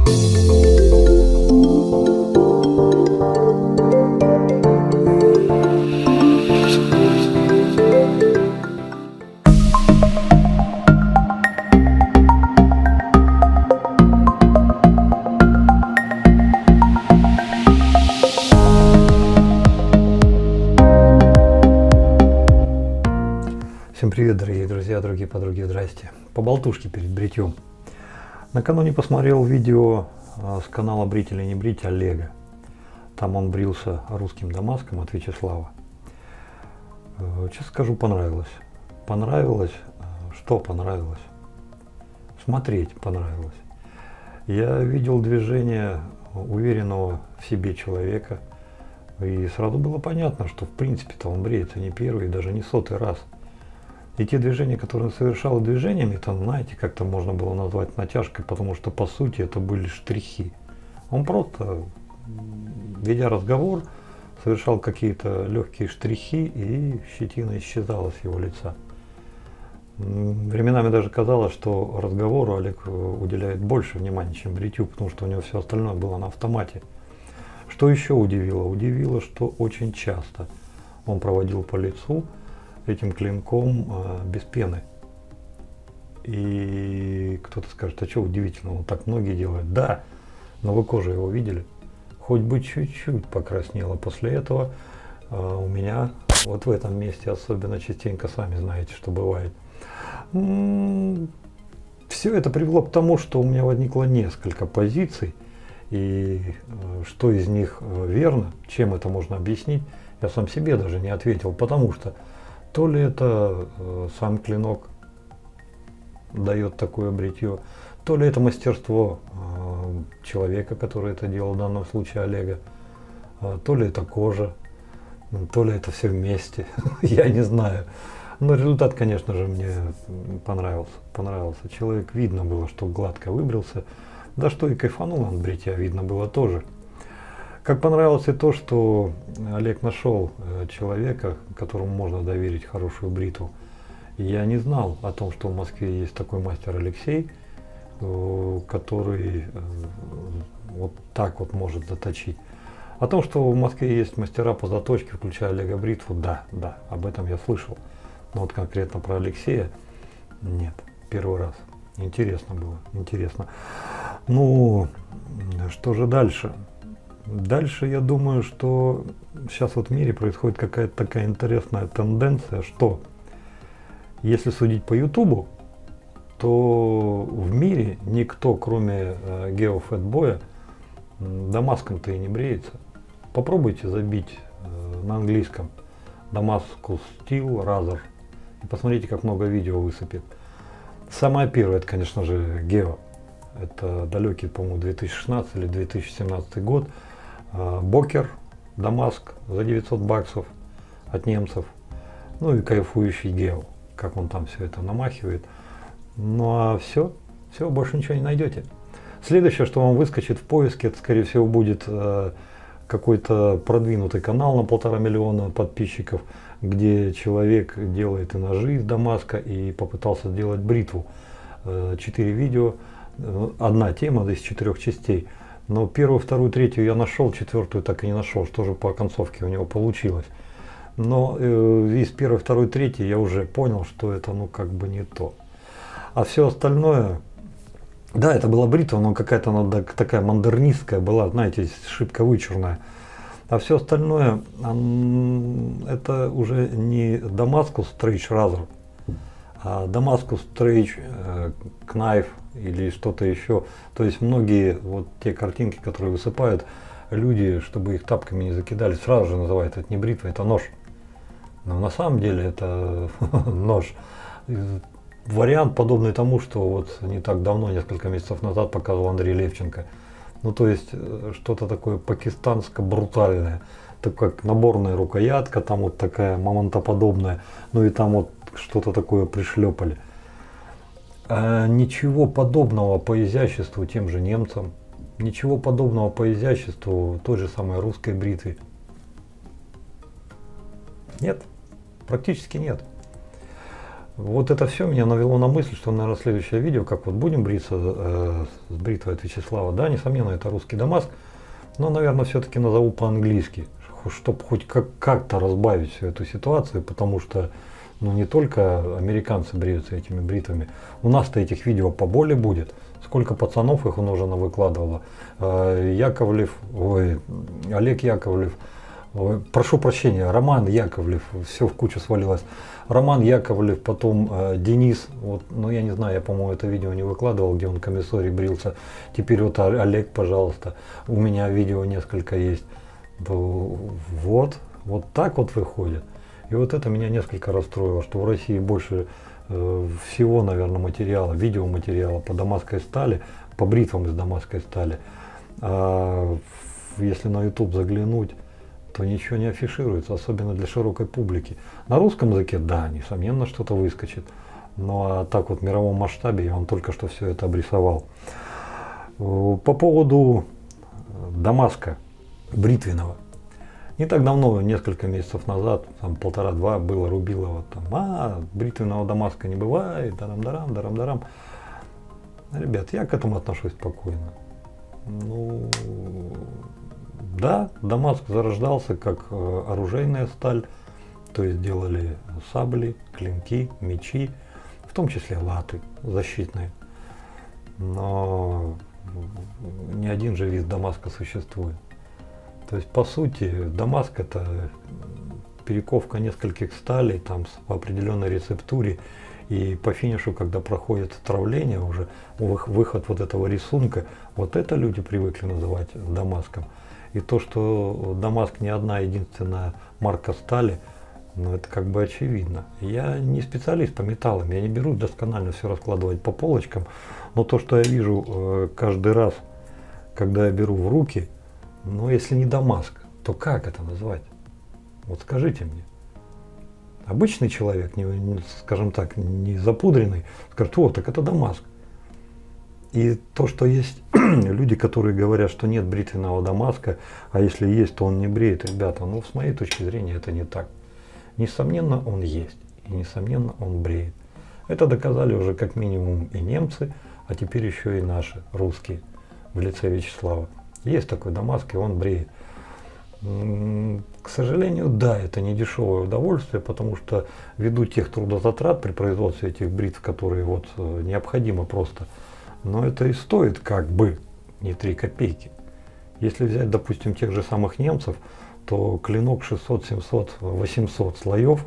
Всем привет, дорогие друзья, дорогие подруги, здрасте. По болтушке перед бритьем. Накануне посмотрел видео с канала «Брить или не брить» Олега. Там он брился русским дамаском от Вячеслава. Честно скажу, понравилось. Понравилось? Что понравилось? Смотреть понравилось. Я видел движение уверенного в себе человека. И сразу было понятно, что в принципе-то он бреется не первый, даже не 100-й раз. И те движения, которые он совершал движениями, там, знаете, как-то можно было назвать натяжкой, потому что по сути это были штрихи. Он просто, ведя разговор, совершал какие-то легкие штрихи, и щетина исчезала с его лица. Временами даже казалось, что разговору Олег уделяет больше внимания, чем бритью, потому что у него все остальное было на автомате. Что еще удивило? Удивило, что очень часто он проводил по лицу этим клинком без пены. И кто-то скажет, а что удивительного, так многие делают. Да, но вы кожу его видели? Хоть бы чуть-чуть покраснело. После этого у меня вот в этом месте особенно частенько, сами знаете, что бывает. Все это привело к тому, что у меня возникло несколько позиций. И что из них верно, чем это можно объяснить, я сам себе даже не ответил, потому что то ли это сам клинок дает такое бритье, то ли это мастерство человека, который это делал, в данном случае Олега, то ли это кожа, то ли это все вместе, я не знаю. Но результат, конечно же, мне понравился. Человек, видно было, что гладко выбрился, да что и кайфанул от бритья, видно было тоже. Как понравилось и то, что Олег нашел человека, которому можно доверить хорошую бритву. Я не знал о том, что в Москве есть такой мастер Алексей, который вот так вот может заточить. О том, что в Москве есть мастера по заточке, включая Олега бритву, да, об этом я слышал. Но вот конкретно про Алексея нет, первый раз. Интересно было, интересно. Ну, что же дальше? Дальше я думаю, что сейчас вот в мире происходит какая-то такая интересная тенденция, что если судить по Ютубу, то в мире никто, кроме Geo Fatboy, дамаском-то и не бреется. Попробуйте забить на английском Damascus Steel Razor и посмотрите, как много видео высыпет. Самое первое, это, конечно же, Geo. Это далекий, по-моему, 2016 или 2017 год. Бокер, Дамаск за 900 баксов от немцев. Ну и кайфующий Geo, как он там все это намахивает. Ну а все, больше ничего не найдете. Следующее, что вам выскочит в поиске, это, скорее всего, будет какой-то продвинутый канал на 1,5 миллиона подписчиков, где человек делает и ножи из Дамаска, и попытался сделать бритву. 4 видео, одна тема из 4 частей. Но первую, вторую, третью я нашел, четвертую так и не нашел, что же по концовке у него получилось. Но из первой, второй, третьей я уже понял, что это ну как бы не то. А все остальное, да, это была бритва, но какая-то она такая модернистская была, знаете, шибко вычурная. А все остальное, это уже не Damascus Stretch Razor, а Damascus Stretch Knife или что-то еще. То есть многие вот те картинки, которые высыпают, люди, чтобы их тапками не закидали, сразу же называют это не бритва, это нож. Но на самом деле это нож. Вариант подобный тому, что вот не так давно, несколько месяцев назад показывал Андрей Левченко. Ну то есть что-то такое пакистанско-брутальное. Так как наборная рукоятка, там вот такая мамонтоподобная, ну и там вот что-то такое пришлепали. А ничего подобного по изяществу тем же немцам, ничего подобного по изяществу той же самой русской бритве. Нет, практически нет. Вот это все меня навело на мысль, что, наверное, следующее видео, как вот будем бриться с бритвой от Вячеслава, да, несомненно, это русский Дамаск, но, наверное, все-таки назову по-английски, чтобы хоть как-то разбавить всю эту ситуацию, потому что, ну, не только американцы бреются этими бритвами, у нас-то этих видео поболее будет. Сколько пацанов их уже выкладывало. Яковлев, Олег Яковлев, прошу прощения, Роман Яковлев, все в кучу свалилось. Роман Яковлев, потом Денис, вот, ну я не знаю, я, по-моему, это видео не выкладывал, где он комиссарий брился. Теперь вот Олег, пожалуйста, у меня видео несколько есть. Вот так вот выходит. И вот это меня несколько расстроило, что в России больше всего, наверное, материала, видеоматериала по дамасской стали, по бритвам из дамасской стали. А если на YouTube заглянуть, то ничего не афишируется, особенно для широкой публики. На русском языке, да, несомненно, что-то выскочит. Но так вот в мировом масштабе я вам только что все это обрисовал. По поводу Дамаска бритвенного. Не так давно, несколько месяцев назад, там полтора-два, было Рубилова, там, бритвенного Дамаска не бывает, дарам-дарам. Ребят, я к этому отношусь спокойно. Ну, да, Дамаск зарождался как оружейная сталь, то есть делали сабли, клинки, мечи, в том числе латы защитные. Но не один же вид Дамаска существует. То есть, по сути, Дамаск — это перековка нескольких сталей там, по определенной рецептуре. И по финишу, когда проходит травление, уже выход вот этого рисунка, вот это люди привыкли называть Дамаском. И то, что Дамаск не одна единственная марка стали, ну это как бы очевидно. Я не специалист по металлам, я не беру досконально все раскладывать по полочкам, но то, что я вижу каждый раз, когда я беру в руки, ну если не Дамаск, то как это назвать? Вот скажите мне. Обычный человек, скажем так, не запудренный, скажет: о, так это Дамаск. И то, что есть люди, которые говорят, что нет бритвенного Дамаска, а если есть, то он не бреет, ребята, ну с моей точки зрения это не так. Несомненно, он есть, и несомненно, он бреет. Это доказали уже как минимум и немцы, а теперь еще и наши, русские, в лице Вячеслава. Есть такой Дамаск, и он бреет. К сожалению, да, это не дешевое удовольствие, потому что ввиду тех трудозатрат при производстве этих бритв, которые вот необходимо просто, но это и стоит как бы не 3 копейки. Если взять, допустим, тех же самых немцев, то клинок 600, 700, 800 слоев,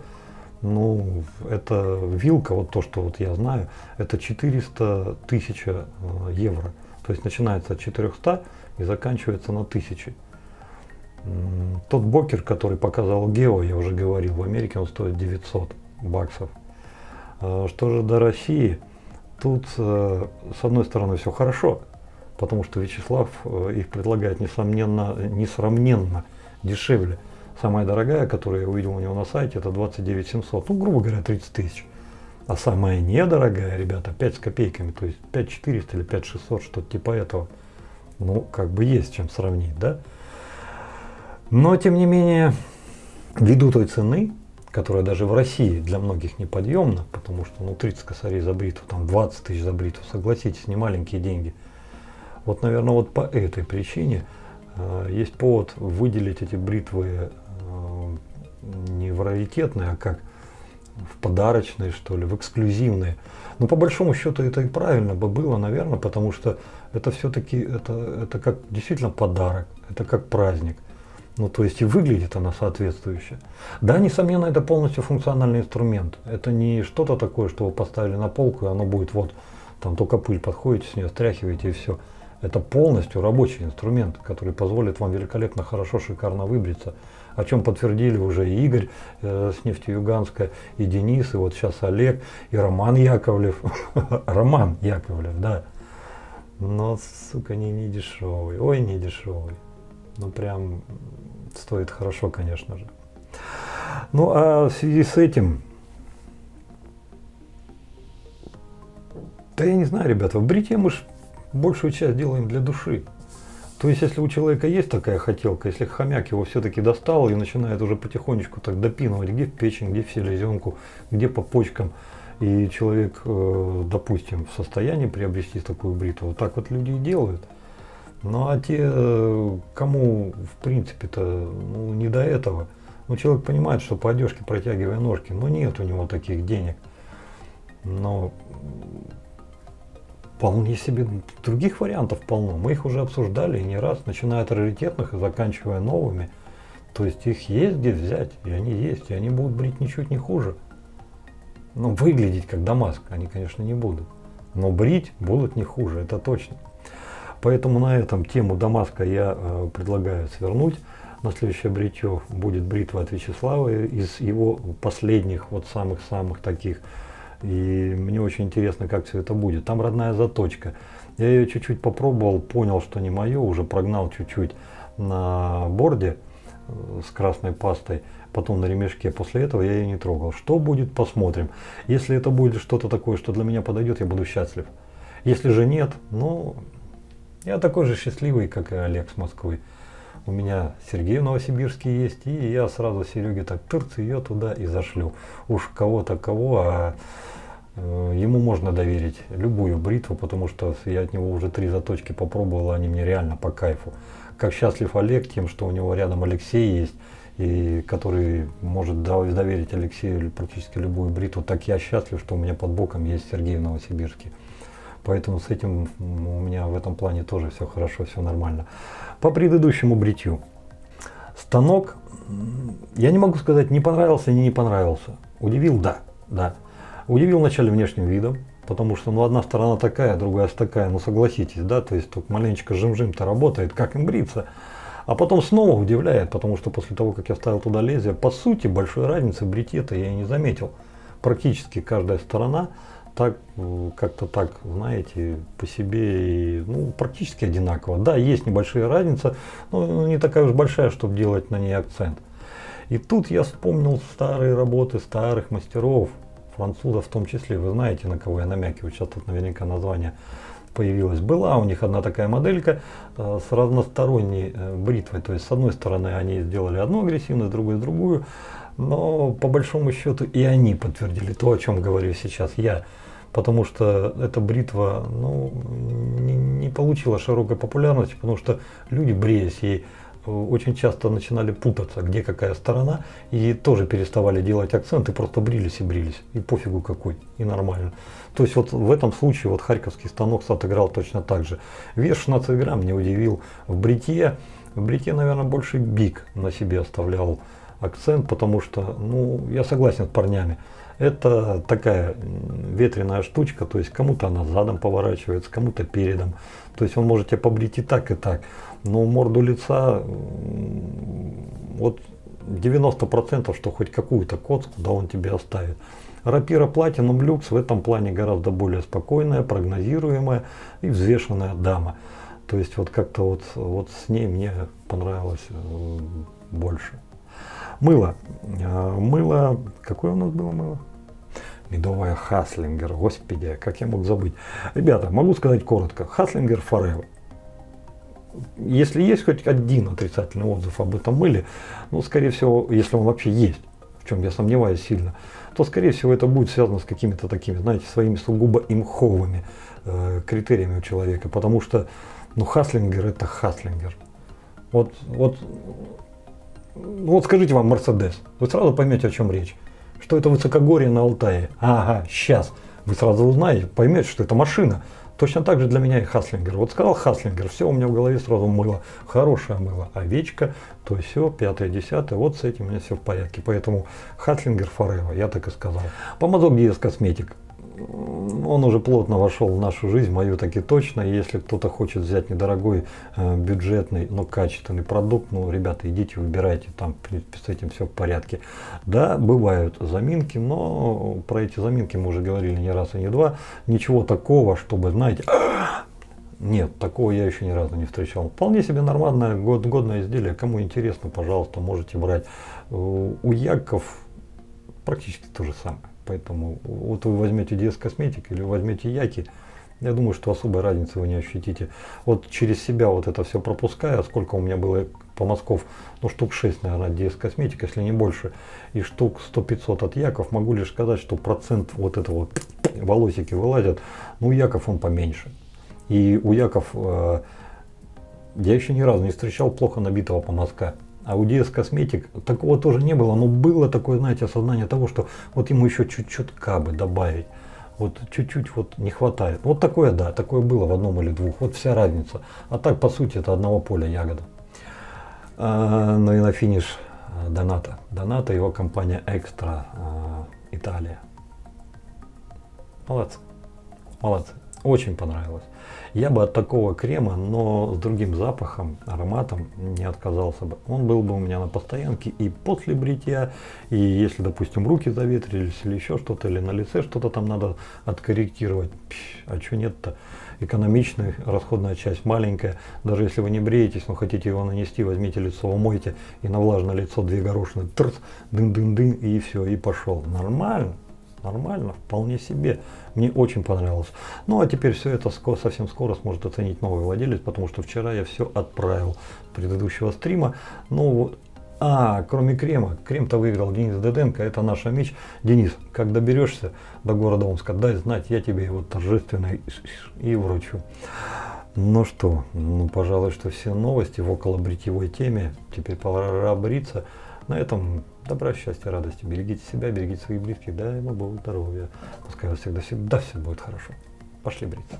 ну, это вилка, вот то, что вот я знаю, это 400 тысяч евро. То есть начинается от 400 и заканчивается на 1000. Тот бокер, который показал Гео, я уже говорил, в Америке он стоит 900 баксов. Что же до России, тут с одной стороны все хорошо, потому что Вячеслав их предлагает несравненно дешевле. Самая дорогая, которую я увидел у него на сайте, это 29 700, ну, грубо говоря, 30 тысяч. А самая недорогая, ребята, 5 с копейками, то есть 5 400 или 5 600, что-то типа этого. Ну, как бы есть чем сравнить, да? Но, тем не менее, ввиду той цены, которая даже в России для многих неподъемна, потому что, ну, 30 косарей за бритву, там 20 тысяч за бритву, согласитесь, не маленькие деньги. Вот, наверное, вот по этой причине есть повод выделить эти бритвы не в раритетные, а как в подарочные, что ли, в эксклюзивные. Но по большому счету это и правильно бы было, наверное, потому что это все-таки это как действительно подарок, это как праздник. Ну, то есть и выглядит она соответствующе. Да, несомненно, это полностью функциональный инструмент. Это не что-то такое, что вы поставили на полку, и оно будет вот, там только пыль подходите, с нее стряхиваете и все. Это полностью рабочий инструмент, который позволит вам великолепно, хорошо, шикарно выбриться. О чем подтвердили уже и Игорь с Нефтеюганска, и Денис, и вот сейчас Олег, и Роман Яковлев. Роман Яковлев, да. Но, сука, не дешевый. Ой, не дешевый. Ну, прям стоит хорошо, конечно же. Ну, а в связи с этим, да я не знаю, ребята, в бритье мы большую часть делаем для души. То есть, если у человека есть такая хотелка, если хомяк его все-таки достал и начинает уже потихонечку так допинывать, где в печень, где в селезенку, где по почкам, И человек, допустим, в состоянии приобрести такую бритву, вот так вот люди и делают. Ну а те, кому в принципе-то ну, не до этого, ну человек понимает, что по одежке протягивая ножки, но нет у него таких денег. Но вполне себе других вариантов полно. Мы их уже обсуждали не раз, начиная от раритетных и заканчивая новыми. То есть их есть где взять, и они есть, и они будут брить ничуть не хуже. Ну, выглядеть как Дамаск они, конечно, не будут. Но брить будут не хуже, это точно. Поэтому на этом тему Дамаска я предлагаю свернуть. На следующее бритье будет бритва от Вячеслава из его последних, вот самых-самых таких. И мне очень интересно, как все это будет. Там родная заточка. Я ее чуть-чуть попробовал, понял, что не мое, уже прогнал чуть-чуть на борде с красной пастой, потом на ремешке. После этого я ее не трогал. Что будет, посмотрим. Если это будет что-то такое, что для меня подойдет, я буду счастлив. Если же нет, ну, я такой же счастливый, как и Олег с Москвы. У меня Сергей в Новосибирске есть, и я сразу Сереге так тырц ее туда и зашлю. Уж кого-то кого, а ему можно доверить любую бритву, потому что я от него уже 3 заточки попробовал, они мне реально по кайфу. Как счастлив Олег тем, что у него рядом Алексей есть, и который может доверить Алексею практически любую бритву, так я счастлив, что у меня под боком есть Сергей в Новосибирске. Поэтому с этим у меня в этом плане тоже все хорошо, все нормально. По предыдущему бритью. Станок, я не могу сказать, не понравился, не понравился. Удивил, да. Удивил вначале внешним видом, потому что ну, одна сторона такая, другая такая, ну согласитесь, да, то есть тут маленечко жим-жим-то работает, как им бриться. А потом снова удивляет, потому что после того, как я ставил туда лезвие, по сути большой разницы в бритье-то я и не заметил. Практически каждая сторона так, как-то так, знаете, по себе, ну, практически одинаково. Да, есть небольшая разница, но не такая уж большая, чтобы делать на ней акцент. И тут я вспомнил старые работы старых мастеров, французов в том числе. Вы знаете, на кого я намекиваю, сейчас тут наверняка название появилось. Была у них одна такая моделька с разносторонней бритвой. То есть, с одной стороны, они сделали одну агрессивную, с другой другую. Но по большому счету и они подтвердили то, о чем говорю сейчас я. Потому что эта бритва ну, не получила широкой популярности, потому что люди, бреясь ей, очень часто начинали путаться, где какая сторона, и тоже переставали делать акцент, и просто брились и брились. И пофигу какой, и нормально. То есть вот в этом случае вот харьковский станок отыграл точно так же. Вес 16 грамм не удивил. В бритье, наверное, больше биг на себе оставлял акцент, потому что, ну, я согласен с парнями. Это такая ветреная штучка, то есть кому-то она задом поворачивается, кому-то передом. То есть он может тебя побрить и так, но морду лица вот 90%, что хоть какую-то коцку, да, он тебе оставит. Рапира Platinum Lux в этом плане гораздо более спокойная, прогнозируемая и взвешенная дама. То есть вот как-то вот с ней мне понравилось больше. Мыло. Мыло. Какое у нас было мыло? Медовая Хаслингер. Господи, как я мог забыть. Ребята, могу сказать коротко. Хаслингер Forever. Если есть хоть один отрицательный отзыв об этом мыле, ну, скорее всего, если он вообще есть, в чем я сомневаюсь сильно, то, скорее всего, это будет связано с какими-то такими, знаете, своими сугубо имховыми критериями у человека. Потому что, ну, Хаслингер это Хаслингер. Вот скажите вам Мерседес, вы сразу поймете, о чем речь. Что это высокогорье на Алтае. Ага, сейчас. Вы сразу узнаете, поймете, что это машина. Точно так же для меня и Хаслингер. Вот сказал Хаслингер, все, у меня в голове сразу мыло. Хорошее мыло. Овечка, то все, 5-10, вот с этим у меня все в порядке. Поэтому Хаслингер Forever, я так и сказал. Помазок DS Косметик. Он уже плотно вошел в нашу жизнь, мою таки точно. Если кто-то хочет взять недорогой, бюджетный, но качественный продукт, ну, ребята, идите, выбирайте, там, в принципе, с этим все в порядке. Да, бывают заминки, но про эти заминки мы уже говорили не раз и не два. Ничего такого, чтобы, знаете, нет, такого я еще ни разу не встречал. Вполне себе нормальное, годное изделие. Кому интересно, пожалуйста, можете брать. У Яков практически то же самое. Поэтому вот вы возьмете DS Косметик или возьмете Яки, Я думаю, что особой разницы вы не ощутите. Вот через себя вот это все пропуская, сколько у меня было по Москов, ну штук 6, наверное, от DS Косметик, если не больше, и штук 100-500 от Яков, могу лишь сказать, что процент вот этого волосики вылазят, ну у Яков он поменьше. И у Яков я еще ни разу не встречал плохо набитого помазка. А у DS Косметик такого тоже не было, но было такое, знаете, осознание того, что вот ему еще чуть-чуть бы добавить. Вот чуть-чуть вот не хватает. Вот такое, да, такое было в одном или двух. Вот вся разница. А так, по сути, это одного поля ягода. Ну и на финиш Доната. Доната, его компания Экстра, Италия. Молодцы. Молодцы. Очень понравилось. Я бы от такого крема, но с другим запахом, ароматом не отказался бы. Он был бы у меня на постоянке и после бритья, и если, допустим, руки заветрились или еще что-то, или на лице что-то там надо откорректировать. А что нет-то? Экономичный, расходная часть маленькая. Даже если вы не бреетесь, но хотите его нанести, возьмите лицо, умойте и на влажное лицо 2 горошины, дын-дын-дын, и все, и пошел. Нормально. Нормально, вполне себе. Мне очень понравилось. Ну а теперь все это совсем скоро сможет оценить новый владелец, потому что вчера я все отправил с предыдущего стрима. Ну, кроме крема. Крем-то выиграл Денис Деденко, это наша мечта. Денис, как доберешься до города Омска, дай знать, я тебе его торжественно и вручу. Ну что, ну пожалуй, что все новости в околобритьевой теме. Теперь пора бриться. На этом добра, счастья, радости. Берегите себя, берегите своих близких. Дай ему Бог здоровья. Пускай у вас всегда все будет хорошо. Пошли бриться.